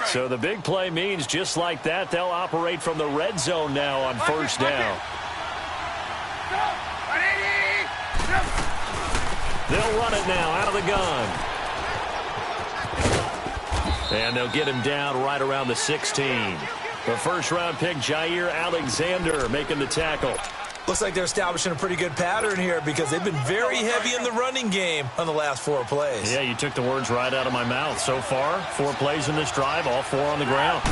So the big play means just like that, they'll operate from the red zone now on first down. They'll run it now out of the gun. And they'll get him down right around the 16. The first-round pick, Jair Alexander, making the tackle. Looks like they're establishing a pretty good pattern here because they've been very heavy in the running game on the last 4 plays. Yeah, you took the words right out of my mouth. So far, 4 plays in this drive, all 4 on the ground.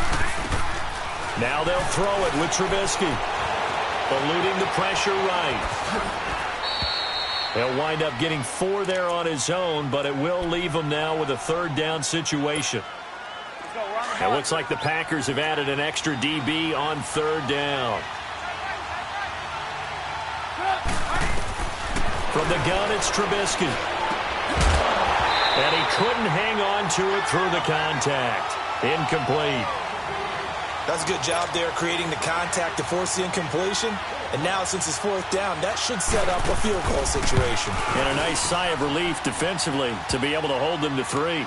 Now they'll throw it with Trubisky. Eluding the pressure right. He'll wind up getting 4 there on his own, but it will leave him now with a third down situation. It looks like the Packers have added an extra DB on third down. From the gun, it's Trubisky. And he couldn't hang on to it through the contact. Incomplete. That's a good job there creating the contact to force the incompletion. And now, since it's 4th down, that should set up a field goal situation. And a nice sigh of relief defensively to be able to hold them to 3.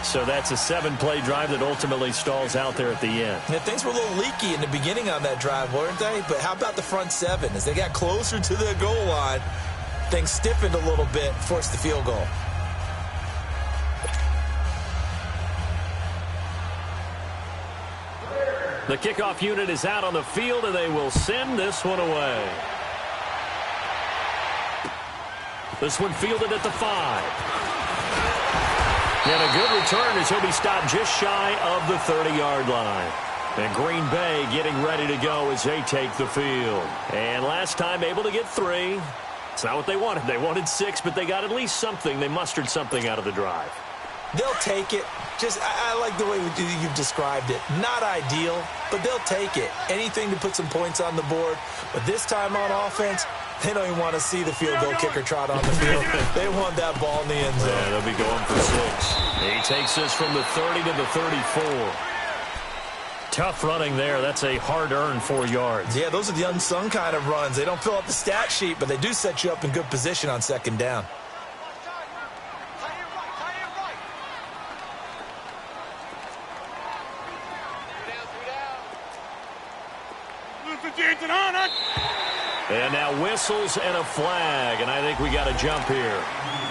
So that's a 7-play drive that ultimately stalls out there at the end. Yeah, things were a little leaky in the beginning on that drive, weren't they? But how about the front 7? As they got closer to the goal line, things stiffened a little bit, forced the field goal. The kickoff unit is out on the field, and they will send this one away. This one fielded at the 5. And a good return as he'll be stopped just shy of the 30-yard line. And Green Bay getting ready to go as they take the field. And last time able to get 3. It's not what they wanted. They wanted 6, but they got at least something. They mustered something out of the drive. They'll take it. I like the way you've described it. Not ideal, but they'll take it. Anything to put some points on the board. But this time on offense, they don't even want to see the field goal kicker trot on the field. They want that ball in the end zone. Yeah, they'll be going for 6. He takes this from the 30 to the 34. Tough running there. That's a hard-earned 4 yards. Yeah, those are the unsung kind of runs. They don't fill up the stat sheet, but they do set you up in good position on 2nd down. And now whistles and a flag, and I think we got a jump here.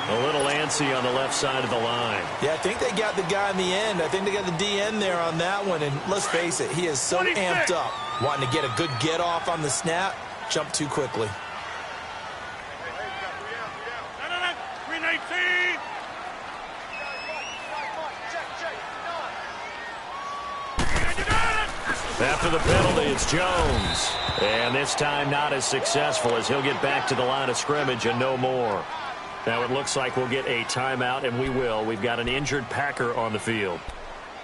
A little antsy on the left side of the line. Yeah, I think they got the guy in the end. I think they got the DN there on that one, and let's face it, he is so 26. amped up. Wanting to get a good get-off on the snap, jump too quickly. 319. After the penalty, it's Jones. And this time not as successful as he'll get back to the line of scrimmage and no more. Now it looks like we'll get a timeout, and we will. We've got an injured Packer on the field.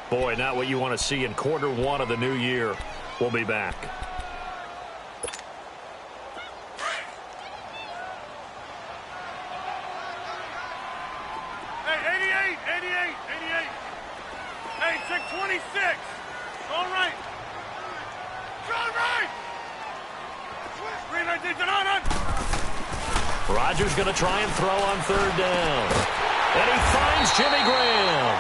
Boy, not what you want to see in quarter 1 of the new year. We'll be back. Hey, 88. Hey, 626. All right. Rodgers going to try and throw on 3rd down. And he finds Jimmy Graham.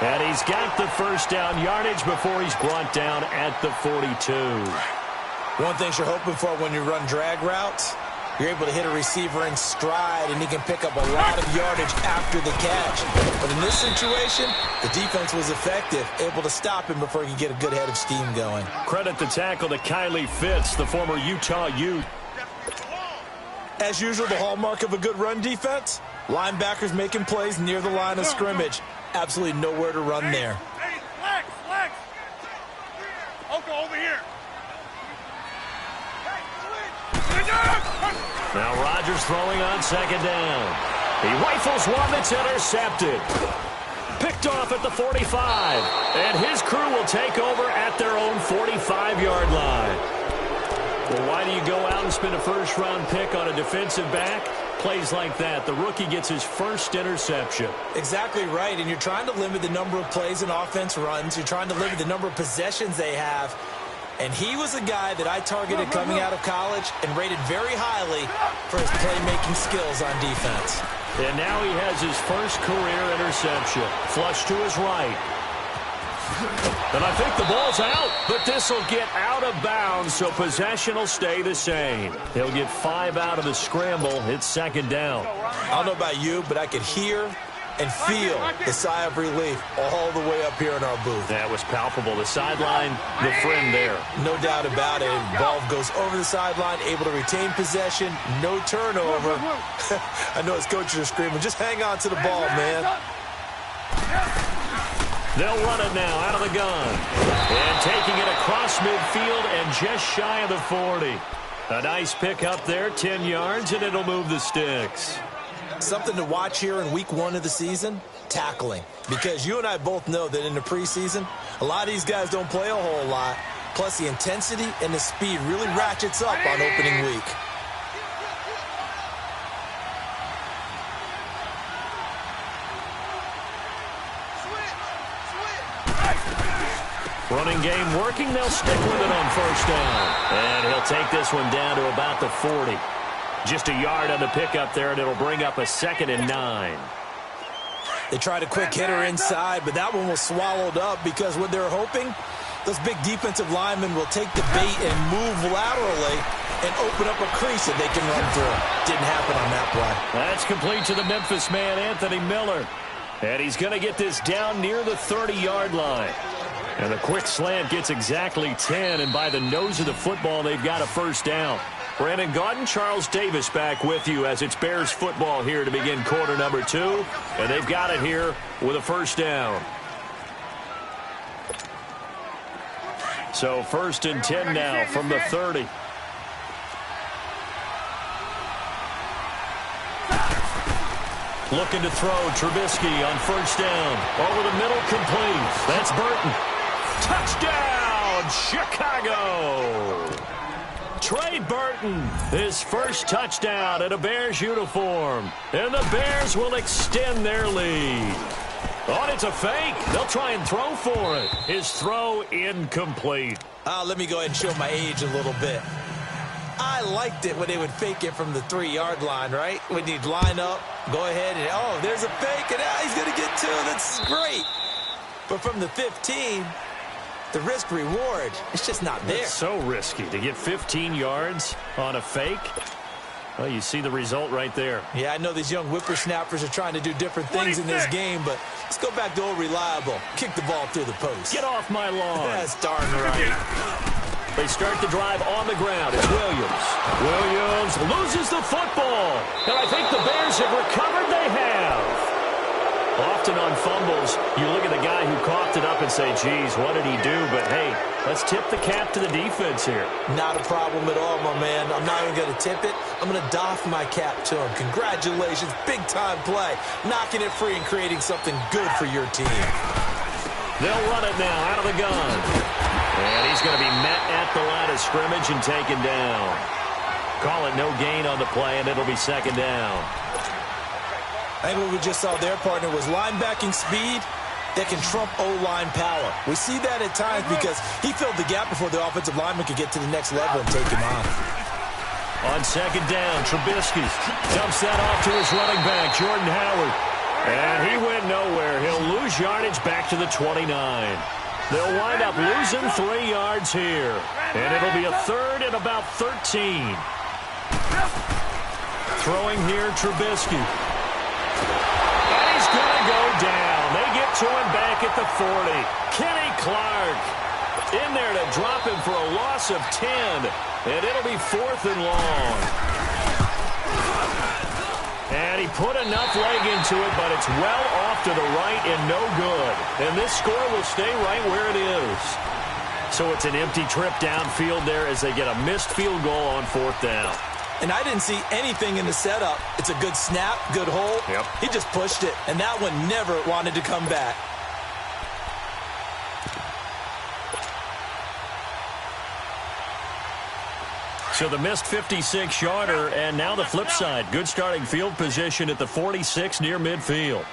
And he's got the first down yardage before he's brought down at the 42. One thing you're hoping for when you run drag routes, you're able to hit a receiver in stride, and he can pick up a lot of yardage after the catch. But in this situation, the defense was effective, able to stop him before he could get a good head of steam going. Credit the tackle to Kylie Fitz, the former Utah Ute. As usual, the hallmark of a good run defense, linebackers making plays near the line of scrimmage. Absolutely nowhere to run there. Hey, flex. Oko, over here. Now Rodgers throwing on 2nd down. He rifles one that's intercepted. Picked off at the 45. And his crew will take over at their own 45-yard line. Well, why do you go out and spend a first-round pick on a defensive back? Plays like that. The rookie gets his first interception. Exactly right, and you're trying to limit the number of plays and offense runs. You're trying to limit the number of possessions they have. And he was a guy that I targeted coming out of college and rated very highly for his playmaking skills on defense. And now he has his first career interception. Flush to his right. And I think the ball's out, but this will get out of bounds, so possession will stay the same. They'll get 5 out of the scramble. It's second down. I don't know about you, but I could hear and feel the sigh of relief all the way up here in our booth. That was palpable. The sideline, the friend there. No doubt about it. Ball goes over the sideline, able to retain possession, no turnover. I know his coaches are screaming, just hang on to the ball, man. They'll run it now out of the gun. And taking it across midfield and just shy of the 40. A nice pick up there, 10 yards, and it'll move the sticks. Something to watch here in week 1 of the season, tackling. Because you and I both know that in the preseason, a lot of these guys don't play a whole lot. Plus the intensity and the speed really ratchets up on opening week. Running game working. They'll stick with it on first down. And he'll take this one down to about the 40. Just a yard on the pickup there, and it'll bring up a 2nd and 9. They tried a quick hitter inside, but that one was swallowed up because what they're hoping, those big defensive linemen will take the bait and move laterally and open up a crease that they can run through. Didn't happen on that play. That's complete to the Memphis man, Anthony Miller. And he's going to get this down near the 30-yard line. And the quick slant gets exactly 10, and by the nose of the football, they've got a first down. Brandon Gaudin, Charles Davis back with you as it's Bears football here to begin quarter number 2. And they've got it here with a first down. So 1st and 10 now from the 30. Looking to throw Trubisky on first down. Over the middle, complete. That's Burton. Touchdown, Chicago! Trey Burton, his first touchdown in a Bears uniform. And the Bears will extend their lead. Oh, it's a fake. They'll try and throw for it. His throw incomplete. Let me go ahead and show my age a little bit. I liked it when they would fake it from the 3-yard line, right? When you'd line up, go ahead and, oh, there's a fake, and he's going to get 2. That's great. But from the 15, the risk-reward, it's just not there. It's so risky to get 15 yards on a fake. Well, you see the result right there. Yeah, I know these young whippersnappers are trying to do different things in this game, but let's go back to old reliable. Kick the ball through the post. Get off my lawn. That's darn right. They start the drive on the ground. It's Williams. Williams loses the football. And I think the Bears have recovered. They have. Often on fumbles, you look at the guy who coughed it up and say, geez, what did he do? But, hey, let's tip the cap to the defense here. Not a problem at all, my man. I'm not even going to tip it. I'm going to doff my cap to him. Congratulations. Big-time play. Knocking it free and creating something good for your team. They'll run it now out of the gun. And he's going to be met at the line of scrimmage and taken down. Call it no gain on the play, and it'll be second down. I think what we just saw there, partner, was linebacking speed that can trump O-line power. We see that at times because he filled the gap before the offensive lineman could get to the next level and take him on. On second down, Trubisky dumps that off to his running back, Jordan Howard. And he went nowhere. He'll lose yardage back to the 29. They'll wind up losing 3 yards here. And it'll be a 3rd and about 13. Throwing here, Trubisky. And he's going to go down. They get to him back at the 40. Kenny Clark in there to drop him for a loss of 10. And it'll be 4th and long. And he put enough leg into it, but it's well off to the right and no good. And this score will stay right where it is. So it's an empty trip downfield there as they get a missed field goal on 4th down. And I didn't see anything in the setup. It's a good snap, good hold. Yep. He just pushed it, and that one never wanted to come back. So the missed 56-yarder, and now the flip side. Good starting field position at the 46 near midfield.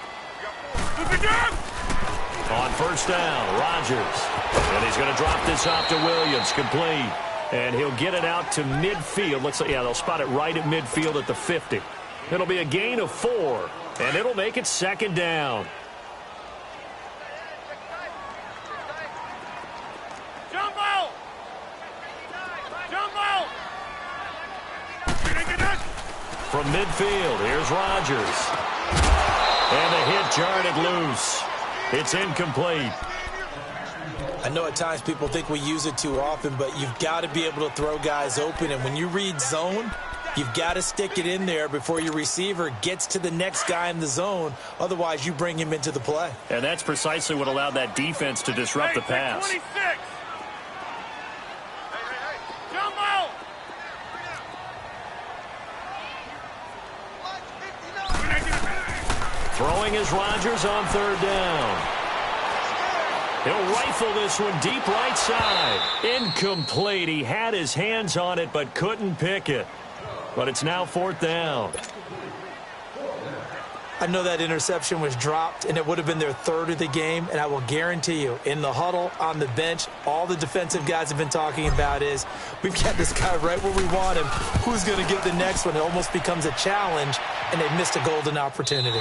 On first down, Rodgers. And he's going to drop this off to Williams, complete. And he'll get it out to midfield. Looks like, yeah, they'll spot it right at midfield at the 50. It'll be a gain of 4, and it'll make it second down. from midfield. Here's Rodgers. And the hit jarred it loose. It's incomplete. I know at times people think we use it too often, but you've got to be able to throw guys open. And when you read zone, you've got to stick it in there before your receiver gets to the next guy in the zone. Otherwise, you bring him into the play. And that's precisely what allowed that defense to disrupt the pass. 26. Jumbo! Throwing is Rodgers on third down. He'll rifle this one deep right side. Incomplete. He had his hands on it but couldn't pick it. But it's now fourth down. I know that interception was dropped, and it would have been their third of the game, and I will guarantee you, in the huddle, on the bench, all the defensive guys have been talking about is, we've got this guy right where we want him. Who's going to get the next one? It almost becomes a challenge, and they've missed a golden opportunity.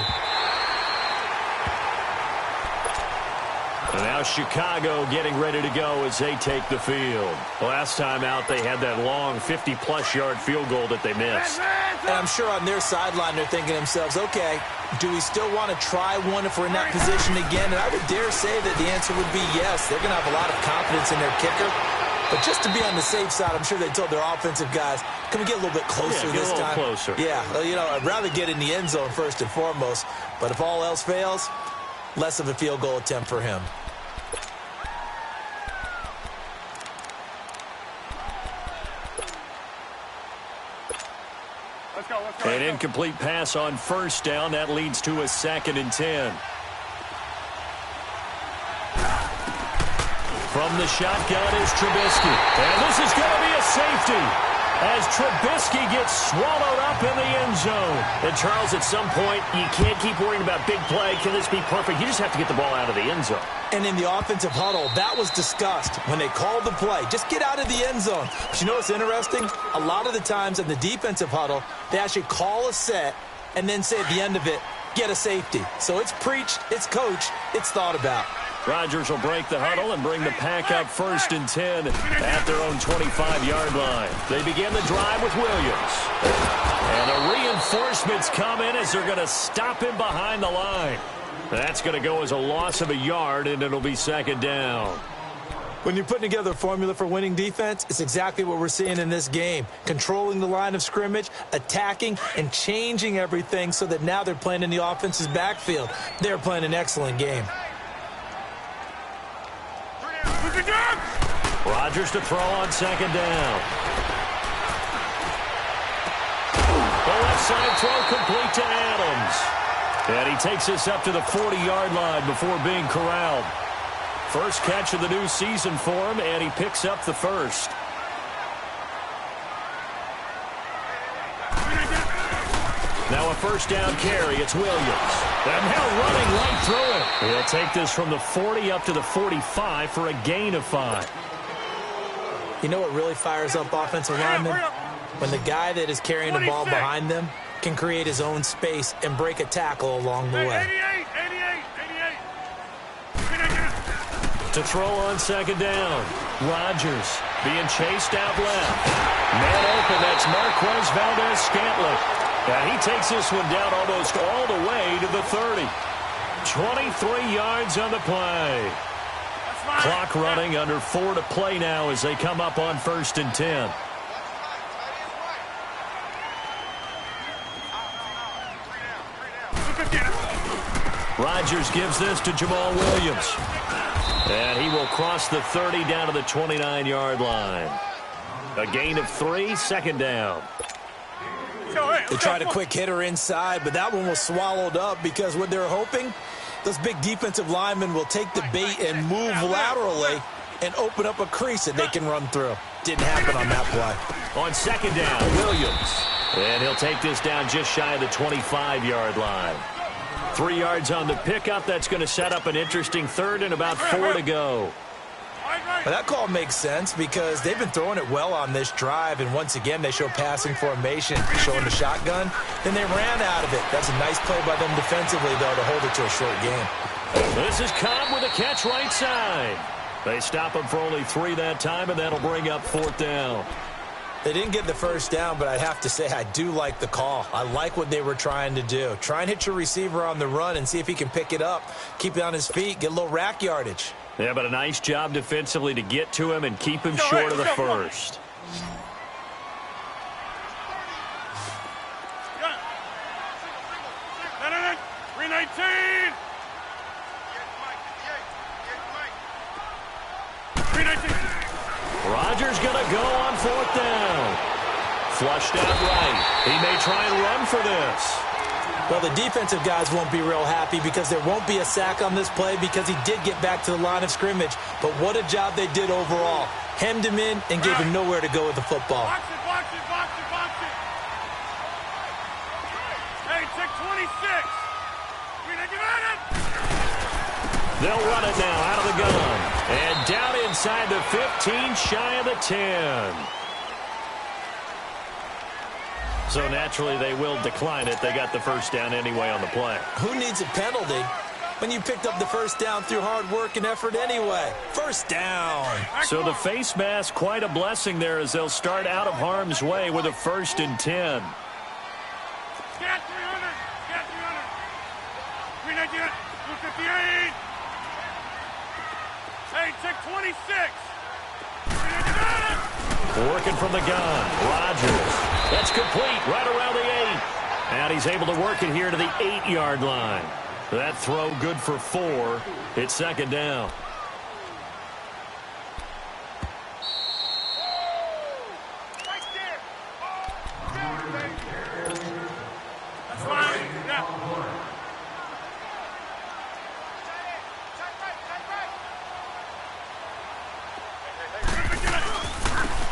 And now Chicago getting ready to go as they take the field. Last time out, they had that long 50-plus yard field goal that they missed. And I'm sure on their sideline they're thinking to themselves, okay, do we still want to try one if we're in that position again? And I would dare say that the answer would be yes. They're going to have a lot of confidence in their kicker. But just to be on the safe side, I'm sure they told their offensive guys, can we get a little bit closer this time? Closer. Yeah, you know, I'd rather get in the end zone first and foremost. But if all else fails, less of a field goal attempt for him. An incomplete pass on first down. That leads to a 2nd and 10. From the shotgun is Trubisky. And this is going to be a safety as Trubisky gets swallowed up in the end zone. And, Charles, at some point, you can't keep worrying about big play. Can this be perfect? You just have to get the ball out of the end zone. And in the offensive huddle, that was discussed when they called the play. Just get out of the end zone. But you know what's interesting? A lot of the times in the defensive huddle, they actually call a set and then say at the end of it, get a safety. So it's preached, it's coached, it's thought about. Rodgers will break the huddle and bring the pack up 1st and 10 at their own 25-yard line. They begin the drive with Williams. And the reinforcements come in as they're going to him him behind the line. That's going to go as a loss of a yard, and it'll be 2nd down. When you're putting together a formula for winning defense, it's exactly what we're seeing in this game. Controlling the line of scrimmage, attacking, and changing everything so that now they're playing in the offense's backfield. They're playing an excellent game. Rodgers to throw on 2nd down. The left side throw complete to Adams. And he takes this up to the 40-yard line before being corralled. First catch of the new season for him, and he picks up the first. Now a first down carry. It's Williams. And now running right through it. He'll take this from the 40 up to the 45 for a gain of 5. You know what really fires up offensive linemen? When the guy that is carrying the ball behind them can create his own space and break a tackle along the way. 88. To throw on 2nd down. Rodgers being chased out left. Man open, that's Marquez Valdez-Scantling. And he takes this one down almost all the way to the 30. 23 yards on the play. Clock running, under 4 to play now as they come up on 1st and 10. Rodgers gives this to Jamal Williams. And he will cross the 30 down to the 29-yard line. A gain of 3, 2nd down. They tried a quick hitter inside, but that one was swallowed up because what they're hoping, those big defensive linemen will take the bait and move laterally and open up a crease that they can run through. Didn't happen on that play. On 2nd down, Williams. And he'll take this down just shy of the 25-yard line. 3 yards on the pickup. That's going to set up an interesting 3rd and about 4 to go. Well, that call makes sense because they've been throwing it well on this drive, and once again they show passing formation, showing the shotgun. Then they ran out of it. That's a nice play by them defensively, though, to hold it to a short game. This is Cobb with a catch right side. They stop him for only 3 that time, and that'll bring up 4th down. They didn't get the first down, but I'd have to say I do like the call. I like what they were trying to do. Try and hit your receiver on the run and see if he can pick it up, keep it on his feet, get a little rack yardage. Yeah, but a nice job defensively to get to him and keep him short of the first. Rodgers going to go on fourth down. Flushed out right. He may try and run for this. Well, the defensive guys won't be real happy because there won't be a sack on this play because he did get back to the line of scrimmage. But what a job they did overall. Hemmed him in and gave him nowhere to go with the football. Box it, box it, box it, box it. Hey, check 26. They'll run it now out of the gun. And down inside the 15, shy of the 10. So naturally they will decline it. They got the first down anyway on the play. Who needs a penalty when you picked up the first down through hard work and effort anyway? First down. So the face mask, quite a blessing there as they'll start out of harm's way with a 1st and 10. Get 300. Get 300. 398. 258. Hey, check 26. Working from the gun. Rodgers. That's complete right around the 8. And he's able to work it here to the 8-yard line. That throw good for 4. It's 2nd down. Right there. That's fine. Yeah.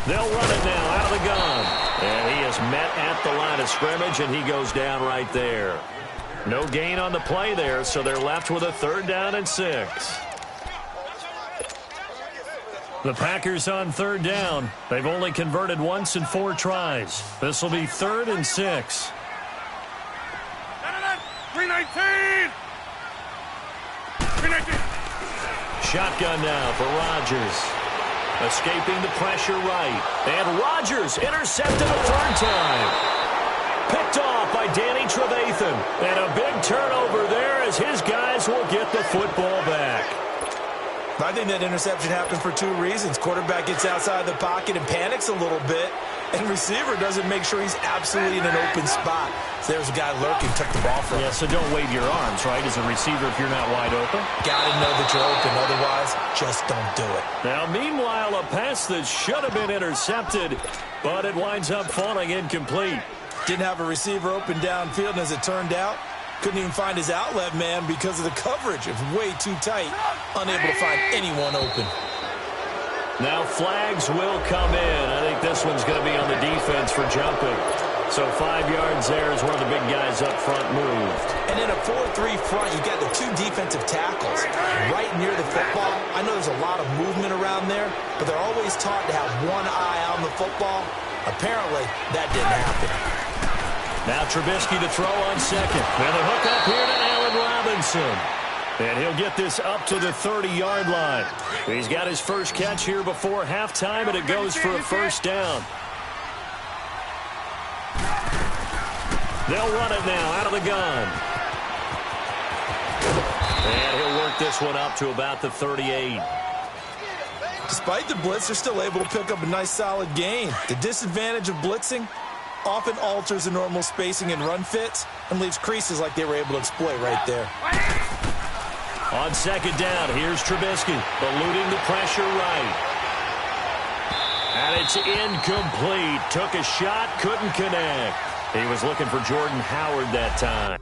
They'll run it now out of the gun. And he is met at the line of scrimmage, and he goes down right there. No gain on the play there, so they're left with a 3rd down and 6. The Packers on 3rd down. They've only converted once in 4 tries. This will be 3rd and 6. 319. 319. Shotgun now for Rodgers. Escaping the pressure right. And Rodgers intercepted a 3rd time. Picked off by Danny Trevathan. And a big turnover there as his guys will get the football back. I think that interception happened for 2 reasons. Quarterback gets outside the pocket and panics a little bit. And receiver doesn't make sure he's absolutely in an open spot. So there's a guy lurking, took the ball from him. Yeah, so don't wave your arms, right, as a receiver if you're not wide open. Got to know that you're open. Otherwise, just don't do it. Now, meanwhile, a pass that should have been intercepted, but it winds up falling incomplete. Didn't have a receiver open downfield, and as it turned out, couldn't even find his outlet man because of the coverage. It was way too tight. Unable to find anyone open. Now flags will come in. I think this one's going to be on the defense for jumping. So 5 yards there as one of the big guys up front moved. And in a 4-3 front, you got the 2 defensive tackles right near the football. I know there's a lot of movement around there, but they're always taught to have one eye on the football. Apparently, that didn't happen. Now Trubisky to throw on 2nd. And a hook up here to Allen Robinson. And he'll get this up to the 30-yard line. He's got his first catch here before halftime, and it goes for a 1st down. They'll run it now out of the gun. And he'll work this one up to about the 38. Despite the blitz, they're still able to pick up a nice solid gain. The disadvantage of blitzing often alters the normal spacing and run fits and leaves creases like they were able to exploit right there. On 2nd down, here's Trubisky, eluding the pressure right. And it's incomplete. Took a shot, couldn't connect. He was looking for Jordan Howard that time.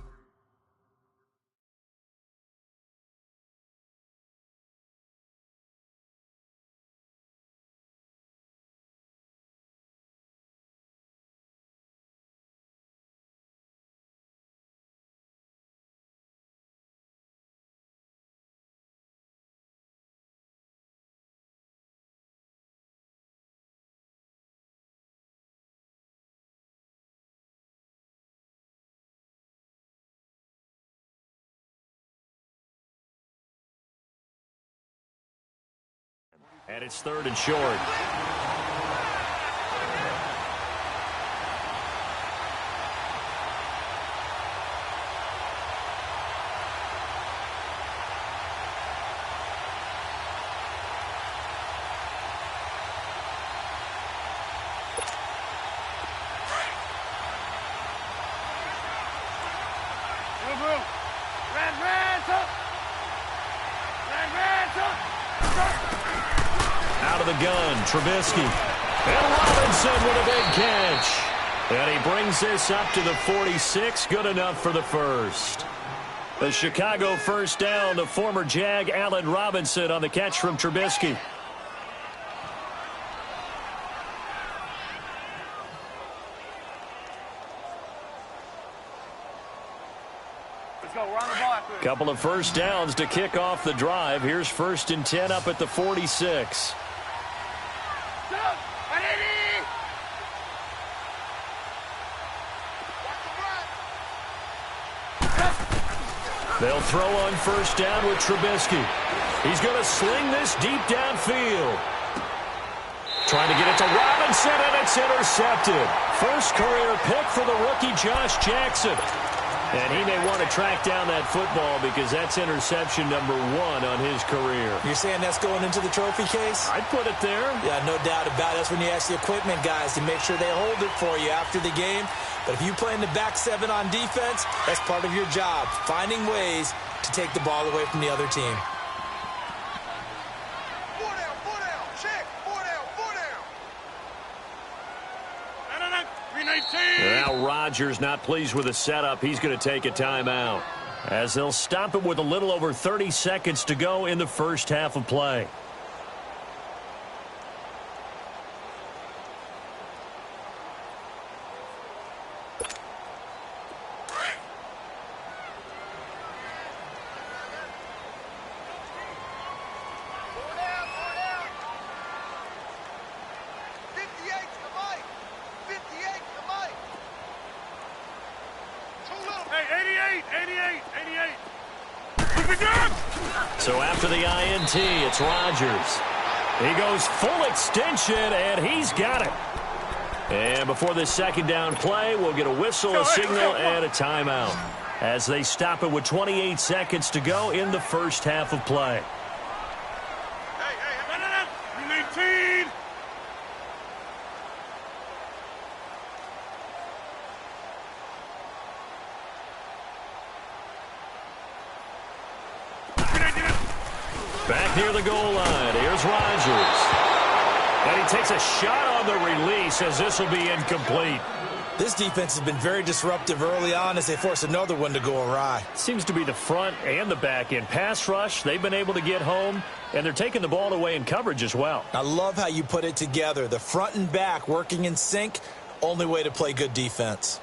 And it's 3rd and short. the gun. Trubisky. And Robinson with a big catch. And he brings this up to the 46. Good enough for the first. The Chicago first down to former Jag Allen Robinson on the catch from Trubisky. Let's go. We're on the block. Couple of first downs to kick off the drive. Here's 1st and 10 up at the 46. They'll throw on first down with Trubisky. He's going to sling this deep downfield. Trying to get it to Robinson, and it's intercepted. First career pick for the rookie Josh Jackson. And he may want to track down that football because that's interception number 1 on his career. You're saying that's going into the trophy case? I'd put it there. Yeah, no doubt about it. That's when you ask the equipment guys to make sure they hold it for you after the game. But if you play in the back 7 on defense, that's part of your job, finding ways to take the ball away from the other team. Now Rodgers not pleased with the setup. He's going to take a timeout as they'll stop it with a little over 30 seconds to go in the first half of play. So after the INT, it's Rodgers. He goes full extension, and he's got it. And before this second down play, we'll get a whistle, a signal, and a timeout as they stop it with 28 seconds to go in the first half of play. Back near the goal line, here's Rodgers. And he takes a shot on the release as this will be incomplete. This defense has been very disruptive early on as they force another one to go awry. Seems to be the front and the back end. Pass rush, they've been able to get home, and they're taking the ball away in coverage as well. I love how you put it together. The front and back working in sync, only way to play good defense.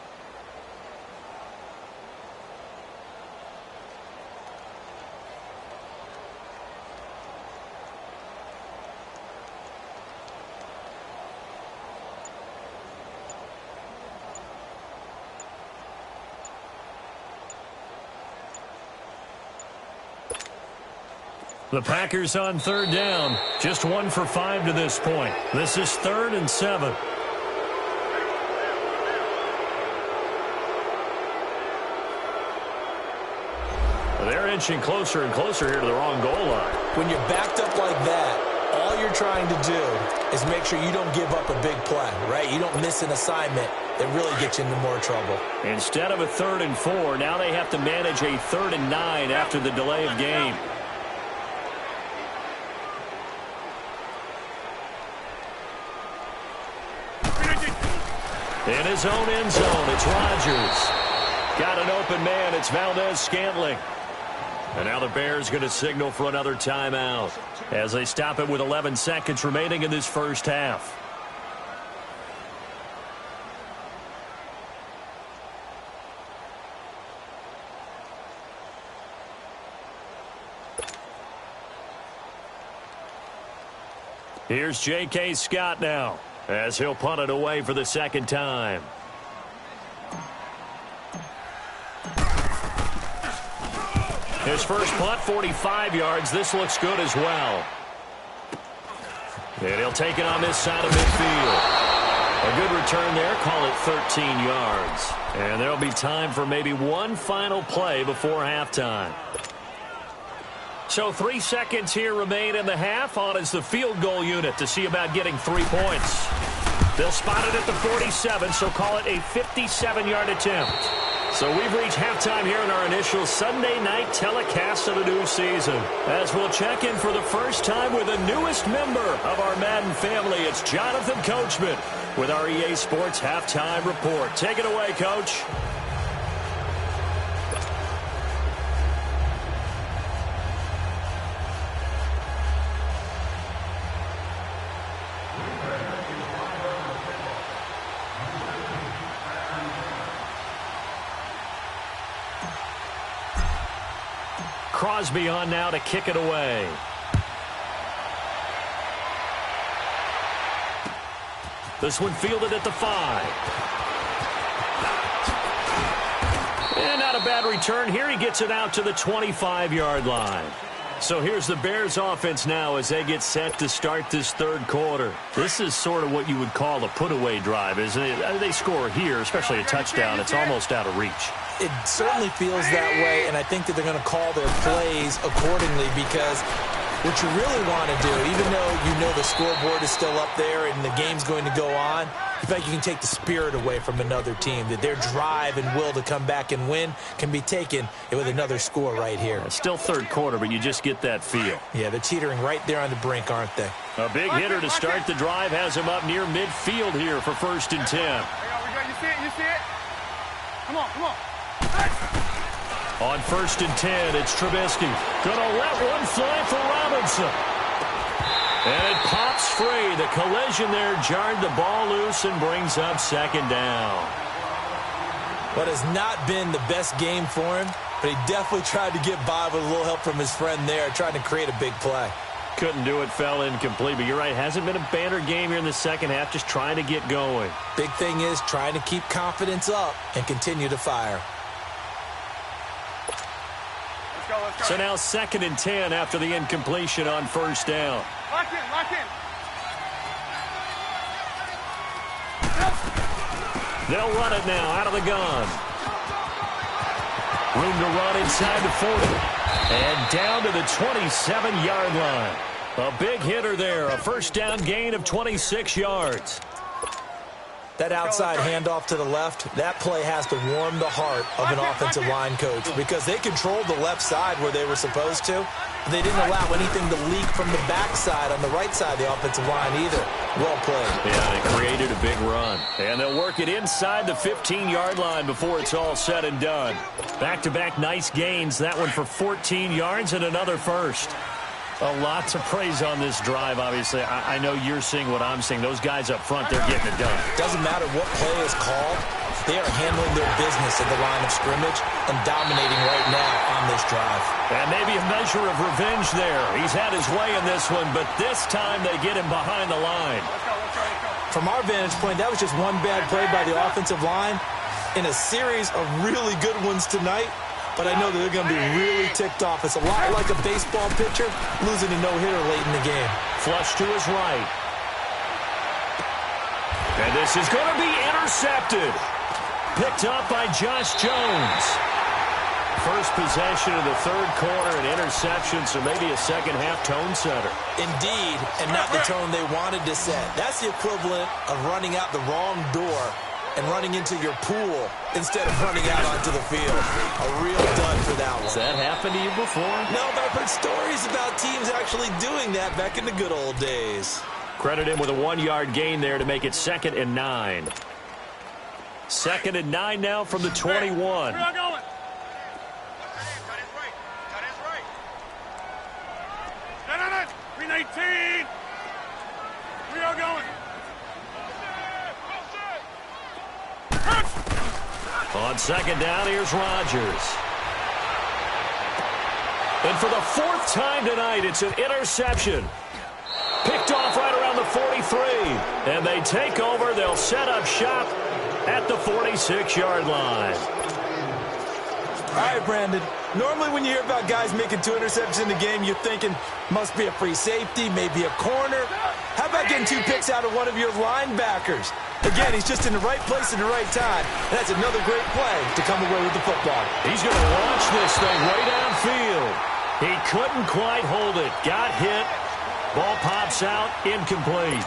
The Packers on third down. Just 1 for 5 to this point. This is 3rd and 7. They're inching closer and closer here to the wrong goal line. When you're backed up like that, all you're trying to do is make sure you don't give up a big play, right? You don't miss an assignment that really gets you into more trouble. Instead of a 3rd and 4, now they have to manage a 3rd and 9 after the delay of game. In his own end zone, it's Rodgers. Got an open man, it's Valdez-Scantling. And now the Bears going to signal for another timeout as they stop it with 11 seconds remaining in this first half. Here's J.K. Scott now, as he'll punt it away for the second time. His first punt, 45 yards. This looks good as well. And he'll take it on this side of midfield. A good return there. Call it 13 yards. And there'll be time for maybe one final play before halftime. So 3 seconds here remain in the half. On is the field goal unit to see about getting 3 points. They'll spot it at the 47, so call it a 57-yard attempt. So we've reached halftime here in our initial Sunday night telecast of the new season. As we'll check in for the first time with the newest member of our Madden family, it's Jonathan Coachman with our EA Sports Halftime Report. Take it away, Coach. Crosby on now to kick it away. This one fielded at the 5. And not a bad return here. He gets it out to the 25-yard line. So here's the Bears offense now as they get set to start this third quarter. This is sort of what you would call a put-away drive, isn't it? They score here, especially a touchdown. It's almost out of reach. It certainly feels that way, and I think that they're going to call their plays accordingly because what you really want to do, even though you know the scoreboard is still up there and the game's going to go on, in fact, you can take the spirit away from another team, that their drive and will to come back and win can be taken with another score right here. It's still third quarter, but you just get that feel. Yeah, they're teetering right there on the brink, aren't they? A big hitter to start the drive has him up near midfield here for 1st and 10. You see it? You see it? Come on, come on. On 1st and 10, it's Trubisky. Gonna let one fly for Robinson. And it pops free. The collision there jarred the ball loose and brings up 2nd down. What has not been the best game for him, but he definitely tried to get by with a little help from his friend there, trying to create a big play. Couldn't do it, fell incomplete, but you're right, hasn't been a banner game here in the second half, just trying to get going. Big thing is trying to keep confidence up and continue to fire. Let's go. So now 2nd and 10 after the incompletion on 1st down. Lock in, lock in. They'll run it now out of the gun. Room to run inside the 40. And down to the 27-yard line. A big hitter there. A 1st down gain of 26 yards. That outside handoff to the left, that play has to warm the heart of an offensive line coach because they controlled the left side where they were supposed to. They didn't allow anything to leak from the backside on the right side of the offensive line either. Well played. Yeah, they created a big run. And they'll work it inside the 15-yard line before it's all said and done. Back-to-back nice gains. That one for 14 yards and another 1st. A lot to praise on this drive, obviously. I know you're seeing what I'm seeing. Those guys up front, they're getting it done. Doesn't matter what play is called. They are handling their business at the line of scrimmage and dominating right now on this drive. And maybe a measure of revenge there. He's had his way in this one, but this time they get him behind the line. From our vantage point, that was just one bad play by the offensive line in a series of really good ones tonight. But I know that they're going to be really ticked off. It's a lot like a baseball pitcher losing a no-hitter late in the game. Flush to his right. And this is going to be intercepted. Picked up by Josh Jones. First possession of the third quarter, an interception, so maybe a second-half tone setter. Indeed, and not the tone they wanted to set. That's the equivalent of running out the wrong door and running into your pool instead of running out onto the field. A real dud for that one. Has that happened to you before? No, but I've heard stories about teams actually doing that back in the good old days. Credit him with a 1-yard gain there to make it 2nd and 9. 2nd and 9 now from the 21. Where are you going? No. 319. We are going. On 2nd down, here's Rodgers. And for the 4th time tonight, it's an interception. Picked off right around the 43. And they take over. They'll set up shop at the 46-yard line. All right, Brandon. Normally when you hear about guys making 2 interceptions in the game, you're thinking must be a free safety, maybe a corner. How about getting 2 picks out of one of your linebackers? Again, he's just in the right place at the right time. And that's another great play to come away with the football. He's going to launch this thing way downfield. He couldn't quite hold it. Got hit. Ball pops out. Incomplete.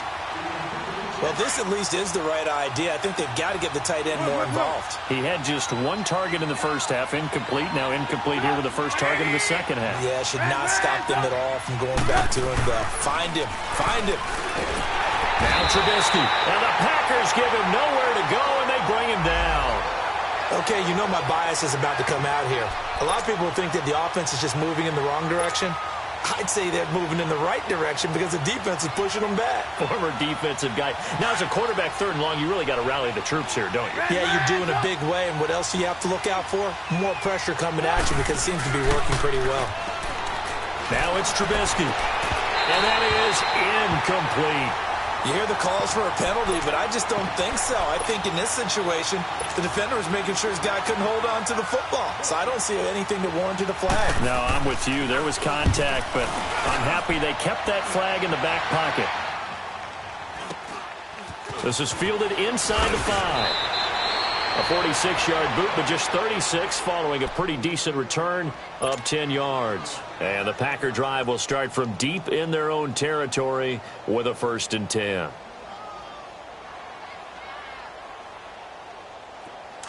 Well, this at least is the right idea. I think they've got to get the tight end more involved. He had just one target in the first half, incomplete. Now incomplete here with the first target in the second half. Yeah, should not stop them at all from going back to him. Find him. Find him. Now Trubisky. And the Packers give him nowhere to go, and they bring him down. Okay, you know my bias is about to come out here. A lot of people think that the offense is just moving in the wrong direction. I'd say they're moving in the right direction because the defense is pushing them back. Former defensive guy. Now, as a quarterback, third and long, you really got to rally the troops here, don't you? Yeah, you do in a big way. And what else do you have to look out for? More pressure coming at you because it seems to be working pretty well. Now it's Trubisky. And that is incomplete. You hear the calls for a penalty, but I just don't think so. I think in this situation, the defender was making sure his guy couldn't hold on to the football. So I don't see anything that warranted a flag. No, I'm with you. There was contact, but I'm happy they kept that flag in the back pocket. This is fielded inside the 5. A 46-yard boot, but just 36 following a pretty decent return of 10 yards. And the Packer drive will start from deep in their own territory with a 1st and 10.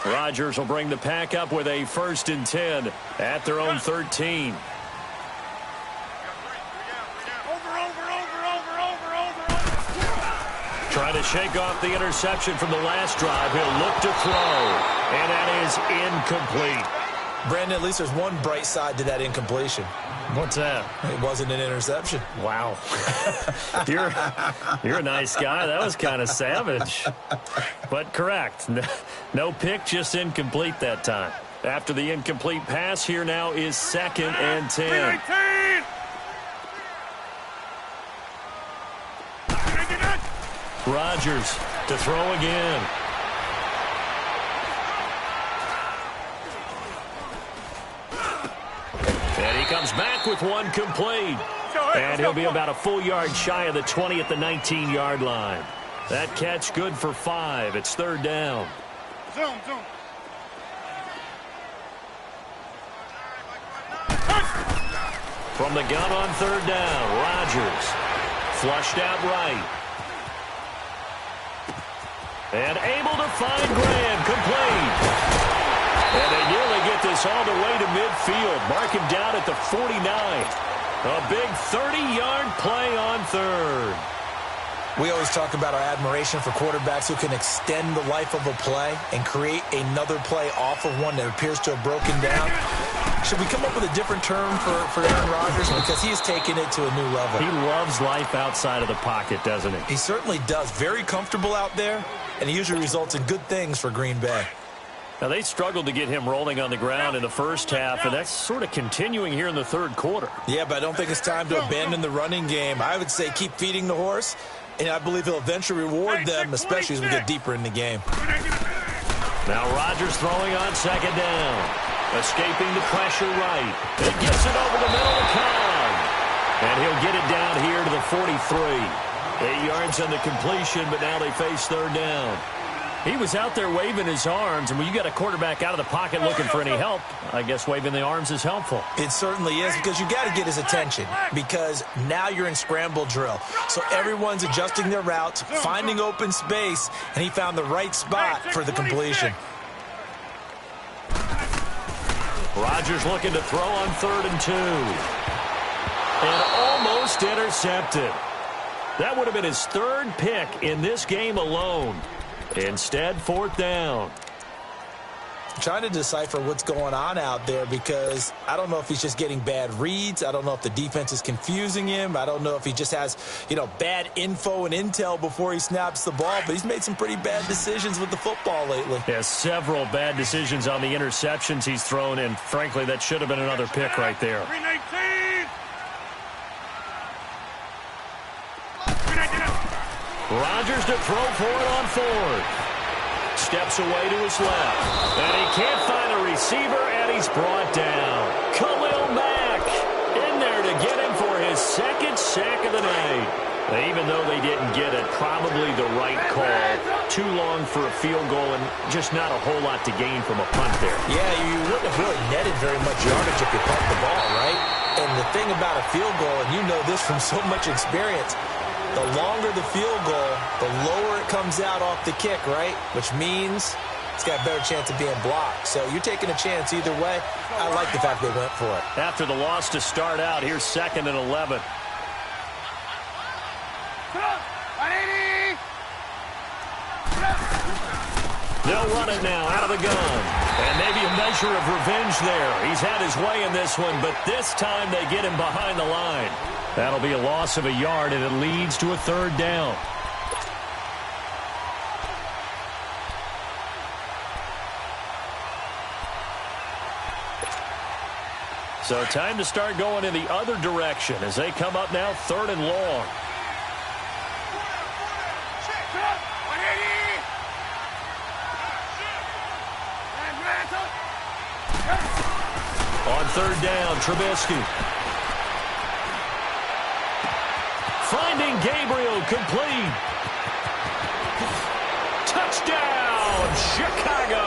Rodgers will bring the pack up with a 1st and 10 at their own 13. Trying to shake off the interception from the last drive. He'll look to throw, and that is incomplete. Brandon, at least there's one bright side to that incompletion. What's that? It wasn't an interception. Wow. You're a nice guy. That was kind of savage. But correct. No pick, just incomplete that time. After the incomplete pass, here now is 2nd and 10. Rodgers to throw again. And he comes back with one complete. And he'll be about a full yard shy of the 20 at the 19-yard line. That catch good for 5. It's 3rd down. Zoom. From the gun on 3rd down, Rodgers flushed out right. And able to find Graham, complete. And they nearly get this all the way to midfield. Mark him down at the 49. A big 30-yard play on 3rd. We always talk about our admiration for quarterbacks who can extend the life of a play and create another play off of one that appears to have broken down. Should we come up with a different term for Aaron Rodgers? Because he's taken it to a new level. He loves life outside of the pocket, doesn't he? He certainly does. Very comfortable out there, and he usually results in good things for Green Bay. Now, they struggled to get him rolling on the ground in the first half, and that's sort of continuing here in the 3rd quarter. Yeah, but I don't think it's time to abandon the running game. I would say keep feeding the horse, and I believe he'll eventually reward them, especially as we get deeper in the game. Now Rodgers throwing on 2nd down. Escaping the pressure right. It gets it over the middle of Cobb. And he'll get it down here to the 43. 8 yards on the completion, but now they face 3rd down. He was out there waving his arms, and when you got a quarterback out of the pocket looking for any help, I guess waving the arms is helpful. It certainly is, because you got to get his attention, because now you're in scramble drill. So everyone's adjusting their routes, finding open space, and he found the right spot for the completion. Rodgers looking to throw on 3rd and 2. And almost intercepted. That would have been his 3rd pick in this game alone. Instead, 4th down. I'm trying to decipher what's going on out there, because I don't know if he's just getting bad reads. I don't know if the defense is confusing him. I don't know if he just has, bad info and intel before he snaps the ball. But he's made some pretty bad decisions with the football lately. Yeah, several bad decisions on the interceptions he's thrown, and frankly, that should have been another pick right there. Rodgers to throw for it on 4th. Steps away to his left. And he can't find a receiver, and he's brought down. Khalil Mack in there to get him for his 2nd sack of the night. Even though they didn't get it, probably the right call. Too long for a field goal and just not a whole lot to gain from a punt there. Yeah, you wouldn't have really netted very much yardage if you punt the ball, right? And the thing about a field goal, and you know this from so much experience, The longer the field goal, the lower it comes out off the kick, right? Which means it's got a better chance of being blocked. So you're taking a chance either way. I like the fact they went for it. After the loss to start out, here's 2nd and 11. They'll run it now out of the gun. And maybe a measure of revenge there. He's had his way in this one, but this time they get him behind the line. That'll be a loss of a yard, and it leads to a 3rd down. So time to start going in the other direction as they come up now 3rd and long. On 3rd down, Trubisky. Finding Gabriel, complete. Touchdown, Chicago.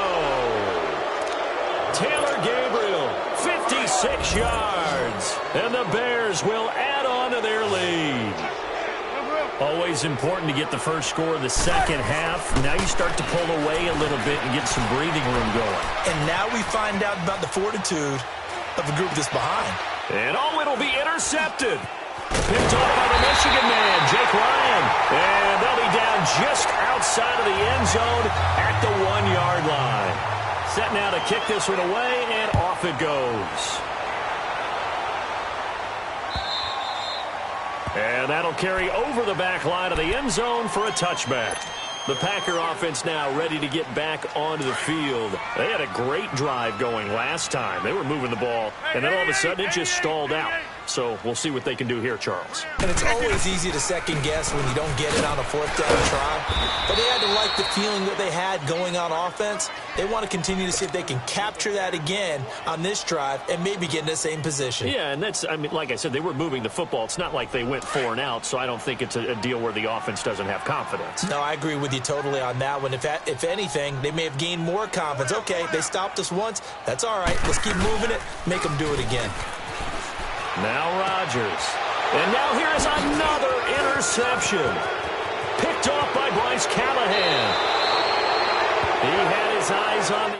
Taylor Gabriel, 56 yards. And the Bears will add on to their lead. Always important to get the first score of the second half. Now you start to pull away a little bit and get some breathing room going. And now we find out about the fortitude of the group that's behind. And it'll be intercepted. Picked off by the Michigan man, Jake Ryan. And they'll be down just outside of the end zone at the 1-yard line. Set now to kick this one away, and off it goes. And that'll carry over the back line of the end zone for a touchback. The Packer offense now ready to get back onto the field. They had a great drive going last time. They were moving the ball, and then all of a sudden it just stalled out. So we'll see what they can do here, Charles. And it's always easy to second guess when you don't get it on a 4th down try. But they had to like the feeling that they had going on offense. They want to continue to see if they can capture that again on this drive and maybe get in the same position. Yeah, and that's, I mean, like I said, they were moving the football. It's not like they went 4 and out, so I don't think it's a deal where the offense doesn't have confidence. No, I agree with you totally on that one. If anything, they may have gained more confidence. Okay, they stopped us once. That's all right. Let's keep moving it. Make them do it again. Now Rodgers. And now here is another interception. Picked off by Bryce Callahan. He had his eyes on the